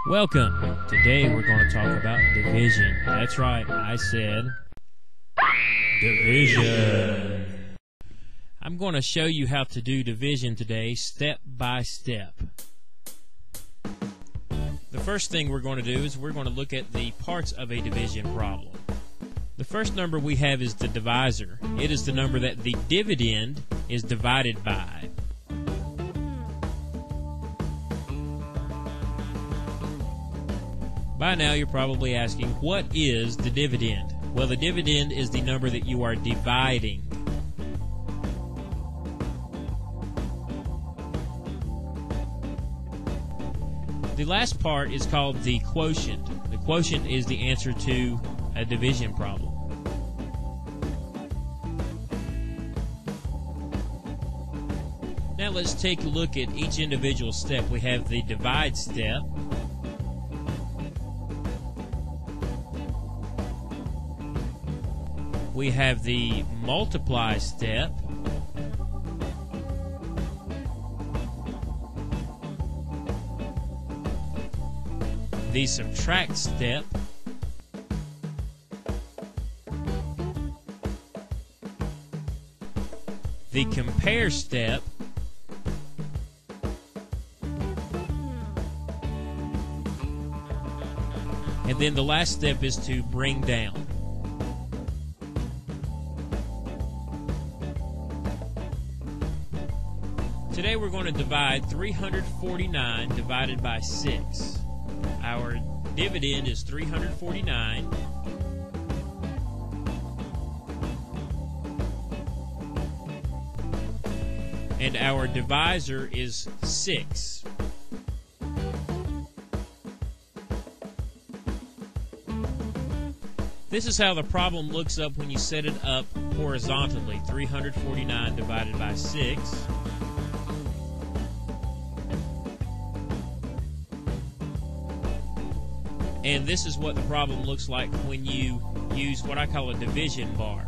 Welcome. Today we're going to talk about division. That's right, I said division. I'm going to show you how to do division today, step by step. The first thing we're going to do is we're going to look at the parts of a division problem. The first number we have is the divisor. It is the number that the dividend is divided by. By now you're probably asking, what is the dividend? Well, the dividend is the number that you are dividing. The last part is called the quotient. The quotient is the answer to a division problem. Now let's take a look at each individual step. We have the divide step. We have the multiply step. The subtract step. The compare step. And then the last step is to bring down. Today we're going to divide 349 divided by 6. Our dividend is 349. And our divisor is 6. This is how the problem looks up when you set it up horizontally. 349 divided by 6. And this is what the problem looks like when you use what I call a division bar.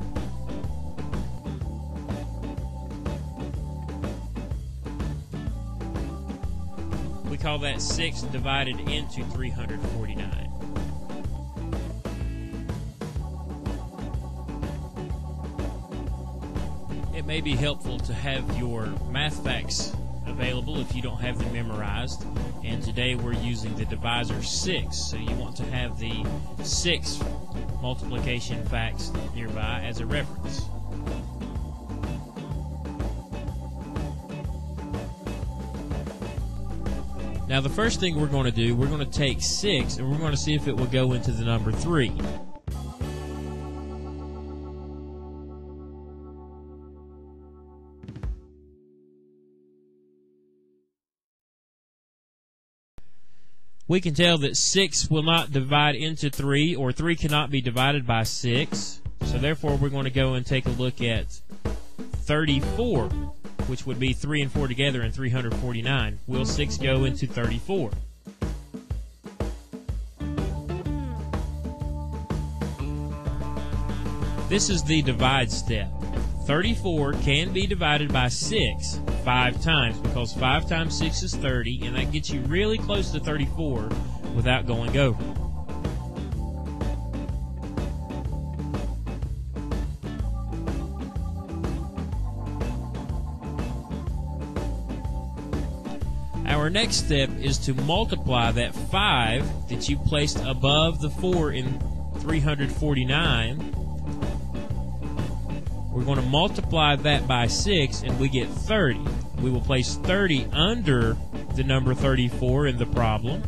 We call that 6 divided into 349. It may be helpful to have your math facts available if you don't have them memorized, and today we're using the divisor 6, so you want to have the 6 multiplication facts nearby as a reference. Now the first thing we're going to do, we're going to take 6 and we're going to see if it will go into the number 3. We can tell that 6 will not divide into 3, or 3 cannot be divided by 6. So therefore we're going to go and take a look at 34, which would be 3 and 4 together in 349. Will 6 go into 34? This is the divide step. 34 can be divided by 6 5 times, because 5 times 6 is 30, and that gets you really close to 34 without going over. Our next step is to multiply that 5 that you placed above the 4 in 349. We're going to multiply that by 6 and we get 30. We will place 30 under the number 34 in the problem.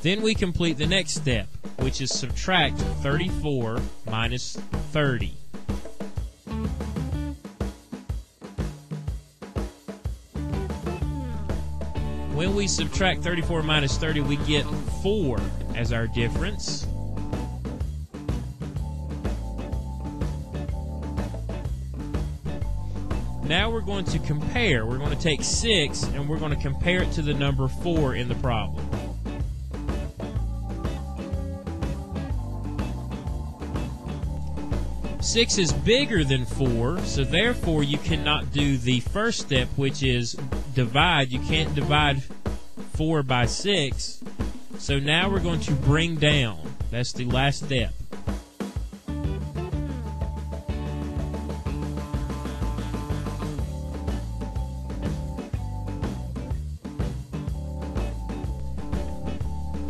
Then we complete the next step, which is subtract 34 minus 30. When we subtract 34 minus 30, we get 4 as our difference. Now we're going to compare. We're going to take 6 and we're going to compare it to the number 4 in the problem. 6 is bigger than 4, so therefore you cannot do the first step, which is divide. You can't divide 4 by 6. So now we're going to bring down. That's the last step.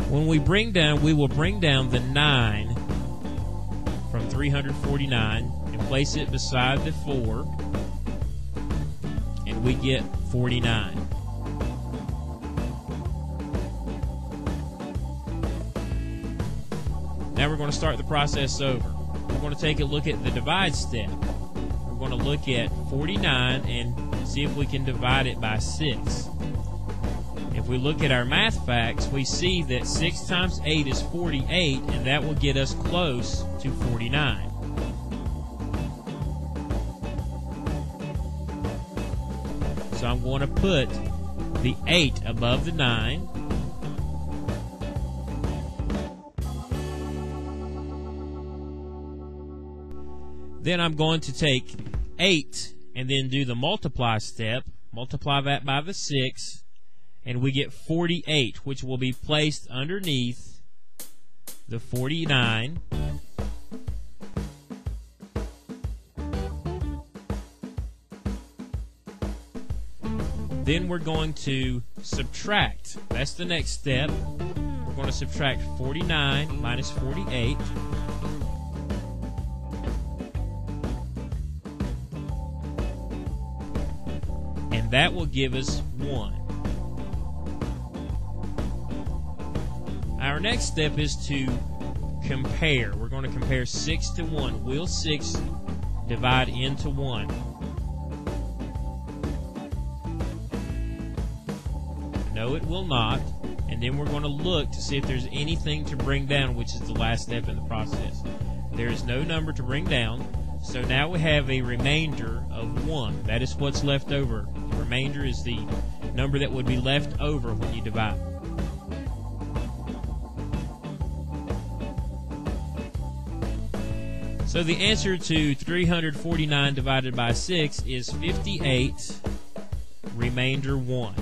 When we bring down, we will bring down the 9 from 349 and place it beside the 4, and we get 49. Now we're going to start the process over. We're going to take a look at the divide step. We're going to look at 49 and see if we can divide it by 6. If we look at our math facts, we see that 6 times 8 is 48, and that will get us close to 49. So I'm going to put the 8 above the 9. Then I'm going to take 8 and then do the multiply step. Multiply that by the 6. And we get 48, which will be placed underneath the 49. Then we're going to subtract. That's the next step. We're going to subtract 49 minus 48. And that will give us 1. Our next step is to compare. We're going to compare 6 to 1. Will 6 divide into 1? No, it will not. And then we're going to look to see if there's anything to bring down, which is the last step in the process. There is no number to bring down. So now we have a remainder of 1. That is what's left over. The remainder is the number that would be left over when you divide. So the answer to 349 divided by 6 is 58, remainder 1.